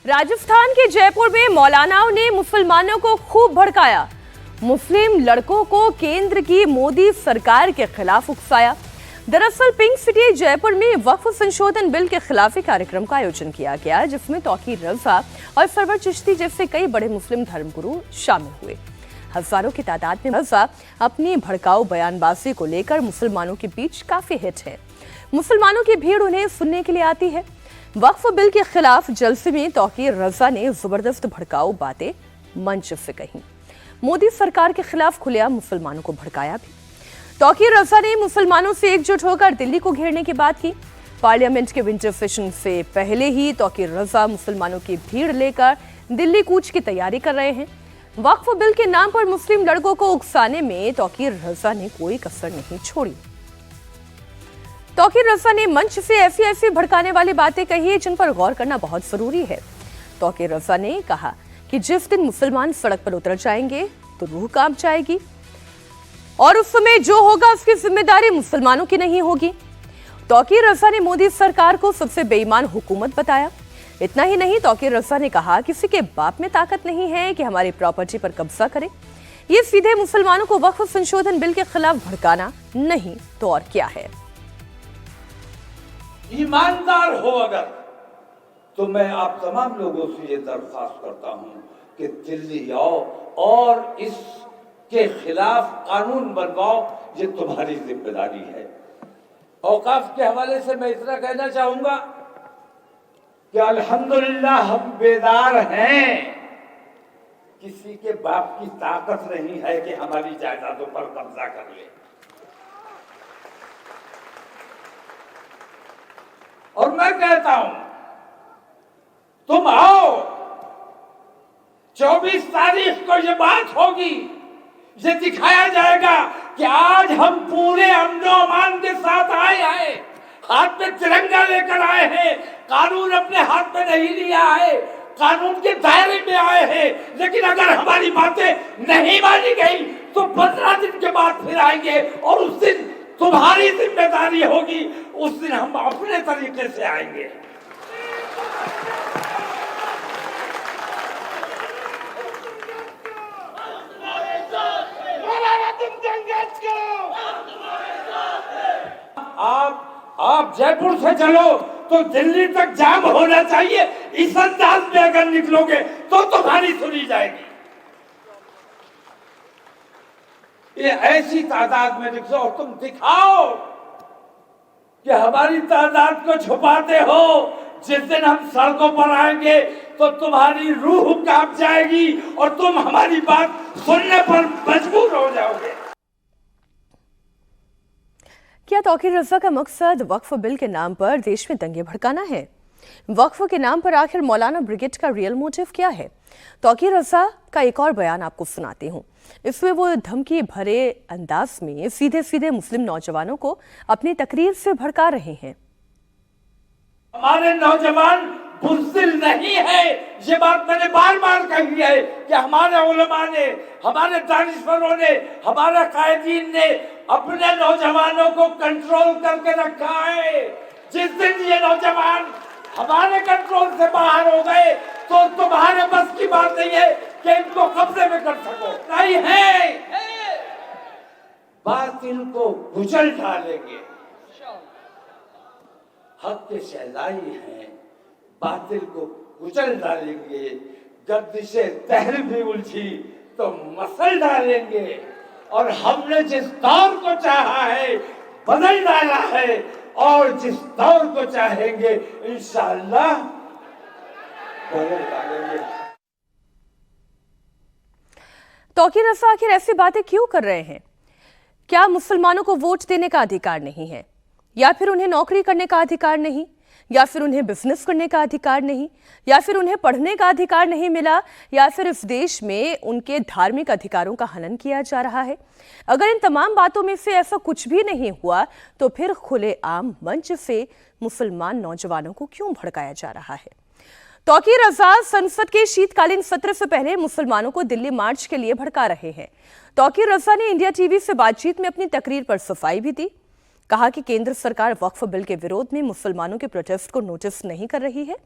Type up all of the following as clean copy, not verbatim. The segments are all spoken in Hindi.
राजस्थान के जयपुर में मौलानाओं ने मुसलमानों को खूब भड़काया। मुस्लिम लड़कों को केंद्र की मोदी सरकार के खिलाफ उकसाया। दरअसल पिंक सिटी जयपुर में वक्फ संशोधन बिल के खिलाफ कार्यक्रम का आयोजन किया गया, जिसमें तौकीर रजा और सरवर चिश्ती जैसे कई बड़े मुस्लिम धर्मगुरु शामिल हुए। हजारों की तादाद में रजा अपनी भड़काऊ बयानबाजी को लेकर मुसलमानों के बीच काफी हिट है। मुसलमानों की भीड़ उन्हें सुनने के लिए आती है। वक्फ बिल के खिलाफ जलसे में तौकीर रजा ने जबरदस्त भड़काऊ बातें मंच से कही। मोदी सरकार के खिलाफ खुलेआम मुसलमानों को भड़काया भी। तौकीर रजा ने मुसलमानों से एकजुट होकर दिल्ली को घेरने की बात की। पार्लियामेंट के विंटर सेशन से पहले ही तौकीर रजा मुसलमानों की भीड़ लेकर दिल्ली कूच की तैयारी कर रहे हैं। वक्फ बिल के नाम पर मुस्लिम लड़कों को उकसाने में तौकीर रजा ने कोई कसर नहीं छोड़ी। तौकीर रजा ने मंच से ऐसी भड़काने वाली बातें कही है जिन पर गौर करना बहुत जरूरी है। तौकीर रजा ने कहा कि जिस दिन मुसलमान सड़क पर उतर जाएंगे तो रूह कांप जाएगी और उस समय जो होगा उसकी जिम्मेदारी मुसलमानों की नहीं होगी। तौकीर रजा ने मोदी सरकार को सबसे बेईमान हुकूमत बताया। इतना ही नहीं, तौकीर रजा ने कहा किसी के बाप में ताकत नहीं है कि हमारी प्रॉपर्टी पर कब्जा करे। ये सीधे मुसलमानों को वक्फ संशोधन बिल के खिलाफ भड़काना नहीं तो और क्या है। ईमानदार हो अगर तो मैं आप तमाम लोगों से ये दरख्वास्त करता हूं कि दिल्ली आओ और इसके खिलाफ कानून बनवाओ। ये तुम्हारी जिम्मेदारी है। औकाफ के हवाले से मैं इतना कहना चाहूंगा कि अल्हम्दुलिल्लाह हम बेदार हैं। किसी के बाप की ताकत नहीं है कि हमारी जायदादों पर कब्जा कर ले। और मैं कहता हूं तुम आओ, 24 तारीख को ये बात होगी, ये दिखाया जाएगा कि आज हम पूरे अमन और अमान के साथ आए हैं, हाथ में तिरंगा लेकर आए हैं, कानून अपने हाथ में नहीं लिया है, कानून के दायरे में आए हैं। लेकिन अगर हमारी बातें नहीं मानी गई तो 15 दिन के बाद फिर आएंगे और उस दिन तुम्हारी जिम्मेदारी होगी। उस दिन हम अपने तरीके से आएंगे। आप जयपुर से चलो तो दिल्ली तक जाम होना चाहिए। इस अंदाज में अगर निकलोगे तो तुम्हारी सुनी जाएगी। ये ऐसी तादाद में निकलो और तुम दिखाओ कि हमारी तादाद को छुपाते हो। जिस दिन हम सड़कों पर आएंगे तो तुम्हारी रूह कांप जाएगी और तुम हमारी बात सुनने पर मजबूर हो जाओगे। क्या तौकीर रजा का मकसद वक्फ बिल के नाम पर देश में दंगे भड़काना है? वक्फ के नाम पर आखिर मौलाना ब्रिगेड का रियल मोटिव क्या है? तौकीर रजा का एक और बयान आपको सुनाती हूँ। इसमें वो धमकी भरे अंदाज में सीधे मुस्लिम नौजवानों को अपनी तकरीर से भड़का रहे हैं। हमारे नौजवान बुज़दिल नहीं है। ये बात मैंने बार बार कही है कि हमारे उलमा ने, हमारे दानिशवरों ने, हमारे कायदीन ने अपने नौजवानों को कंट्रोल करके रखा है। जिस दिन ये नौजवान हमारे कंट्रोल से बाहर हो गए तो तुम्हारे बस की बात नहीं है कि इनको कब्जे में कर सको। नहीं है, बातिल को कुचल डालेंगे। हक के शहजाई हैं, बातिल को कुचल डालेंगे। गर्दिशे तहर भी उलझी तो मसल डालेंगे। और हमने जिस दौर को चाहा है बदल डाला है और जिस दौर को चाहेंगे इंशाअल्लाह बदल डालेंगे। तौकीर रजा आखिर ऐसी बातें क्यों कर रहे हैं? क्या मुसलमानों को वोट देने का अधिकार नहीं है, या फिर उन्हें नौकरी करने का अधिकार नहीं, या फिर उन्हें बिजनेस करने का अधिकार नहीं, या फिर उन्हें पढ़ने का अधिकार नहीं मिला, या फिर इस देश में उनके धार्मिक अधिकारों का हनन किया जा रहा है? अगर इन तमाम बातों में से ऐसा कुछ भी नहीं हुआ तो फिर खुलेआम मंच से मुसलमान नौजवानों को क्यों भड़काया जा रहा है? तौकीर रजा संसद के शीतकालीन सत्र से पहले मुसलमानों को दिल्ली मार्च के लिए भड़का रहे हैं। तौकीर रजा ने इंडिया टीवी से बातचीत में अपनी तकरीर पर सफाई भी दी। कहा कि केंद्र सरकार वक्फ बिल के विरोध में मुसलमानों के प्रोटेस्ट को नोटिस नहीं कर रही है।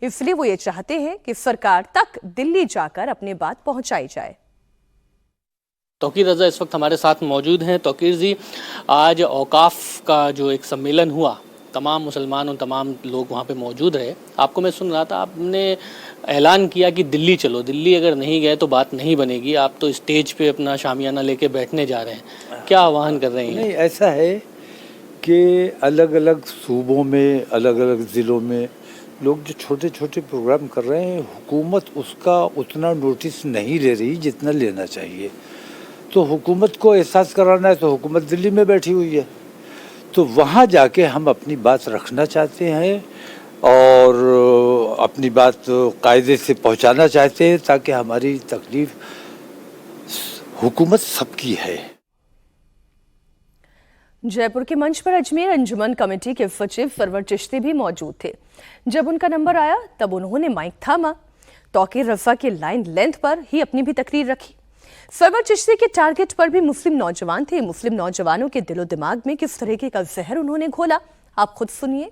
इसलिए वो ये चाहते हैं कि सरकार तक दिल्ली जाकर अपनी बात पहुंचाई जाए। तौकीर रज़ा इस वक्त हमारे साथ मौजूद हैं। तौकीर जी, आज औकाफ का जो एक सम्मेलन हुआ, तमाम मुसलमान और तमाम लोग वहाँ पे मौजूद रहे। आपको मैं सुन रहा था, आपने ऐलान किया कि दिल्ली चलो, दिल्ली अगर नहीं गए तो बात नहीं बनेगी। आप तो स्टेज पे अपना शामियाना लेके बैठने जा रहे हैं, क्या आह्वान कर रहे हैं? नहीं, ऐसा है कि अलग अलग सूबों में, अलग अलग ज़िलों में लोग जो छोटे छोटे प्रोग्राम कर रहे हैं, हुकूमत उसका उतना नोटिस नहीं ले रही जितना लेना चाहिए। तो हुकूमत को एहसास कराना है तो हुकूमत दिल्ली में बैठी हुई है, तो वहाँ जाके हम अपनी बात रखना चाहते हैं और अपनी बात कायदे से पहुँचाना चाहते हैं, ताकि हमारी तकलीफ हुकूमत सबकी है। जयपुर के मंच पर अजमेर अंजुमन कमेटी के सचिव सरवर चिश्ती भी मौजूद थे। जब उनका नंबर आया तब उन्होंने माइक थामा। तौकीर रज़ा के लाइन लेंथ पर ही अपनी भी तकरीर रखी। सरवर चिश्ती के टारगेट पर भी मुस्लिम नौजवान थे। मुस्लिम नौजवानों के दिलो दिमाग में किस तरीके का जहर उन्होंने घोला, आप खुद सुनिए।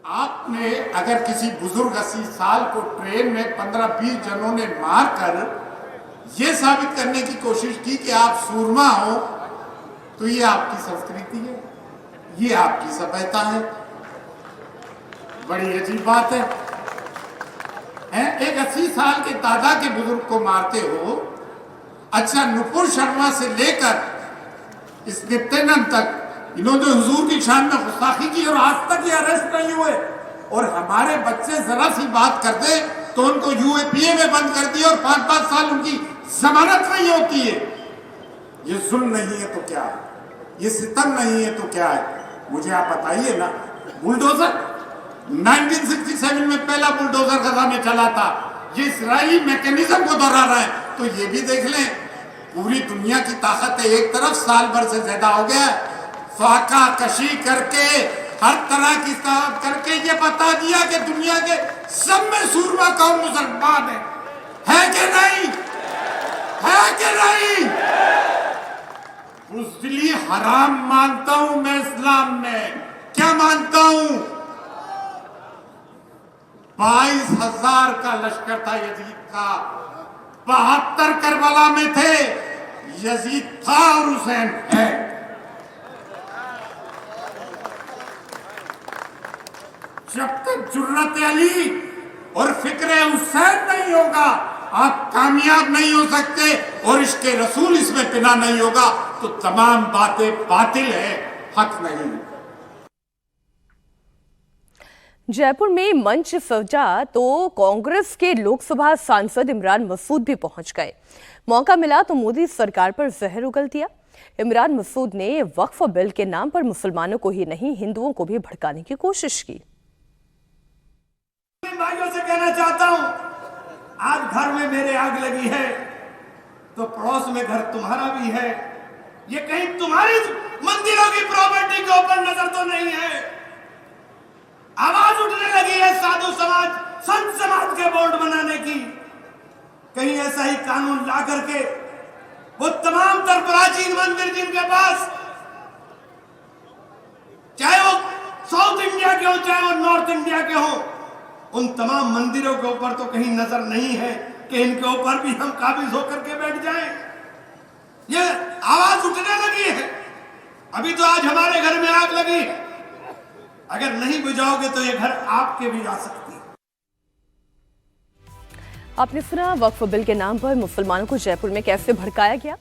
आपने अगर किसी बुजुर्ग 80 साल को ट्रेन में 15-20 जनों ने मार कर ये साबित करने की कोशिश की कि आप सूरमा हो, तो ये आपकी संस्कृति है, ये आपकी सभ्यता है। बड़ी अजीब बात है। एक 80 साल के दादा के बुजुर्ग को मारते हो। अच्छा, नुपुर शर्मा से लेकर इस नित्यानंद तक इन्होंने हुजूर की शान में गुस्ताखी की और आज तक ये अरेस्ट नहीं हुए। और हमारे बच्चे जरा सी बात कर दे तो उनको यूएपीए में बंद कर दिया और 5-5 साल उनकी जमानत नहीं होती है। ये जुल्म नहीं है तो क्या है, ये सितम नहीं है तो क्या है? मुझे आप बताइए ना। बुलडोजर 1967 में पहला बुलडोजर गजा में चला था। ये इसराइली मैकेनिज्म को दोहरा रहा है। तो ये भी देख लें, पूरी दुनिया की ताकत है एक तरफ, साल भर से ज्यादा हो गया, फाका कशी करके हर तरह की ताकत करके ये बता दिया कि दुनिया के सब में सूरमा कौम मुसलमान है कि नहीं? है कि नहीं? बुज़दिली हराम मानता हूं मैं इस्लाम में। क्या मानता हूं? 22,000 का लश्कर था यजीद का, 72 करबला में थे। यजीद था और हुसैन है। जब तक जुर्रत अली और फिक्र हुसैन नहीं होगा, आप कामयाब नहीं हो सकते। और इसके रसूल इसमें पिना नहीं होगा तो तमाम बातें बातिल है, हक नहीं। जयपुर में मंच सजा तो कांग्रेस के लोकसभा सांसद इमरान मसूद भी पहुंच गए। मौका मिला तो मोदी सरकार पर जहर उगल दिया। इमरान मसूद ने वक्फ बिल के नाम पर मुसलमानों को ही नहीं, हिंदुओं को भी भड़काने की कोशिश की। भाइयों से कहना चाहता हूं, आज घर में मेरे आग लगी है तो पड़ोस में घर तुम्हारा भी है। ये कहीं तुम्हारी मंदिरों की प्रॉपर्टी के ऊपर नजर तो नहीं है? आवाज उठने लगी है साधु समाज, संत समाज के बोर्ड बनाने की। कहीं ऐसा ही कानून ला करके वो तमाम तर प्राचीन मंदिर जिनके पास, चाहे वो साउथ इंडिया के हो चाहे वो नॉर्थ इंडिया के हो, उन तमाम मंदिरों के ऊपर तो कहीं नजर नहीं है कि इनके ऊपर भी हम काबिज होकर के बैठ जाएं। ये आवाज उठने लगी है। अभी तो आज हमारे घर में आग लगी है, अगर नहीं बुझाओगे तो ये घर आपके भी आ सकती है। आपने सुना वक्फ बिल के नाम पर मुसलमानों को जयपुर में कैसे भड़काया गया।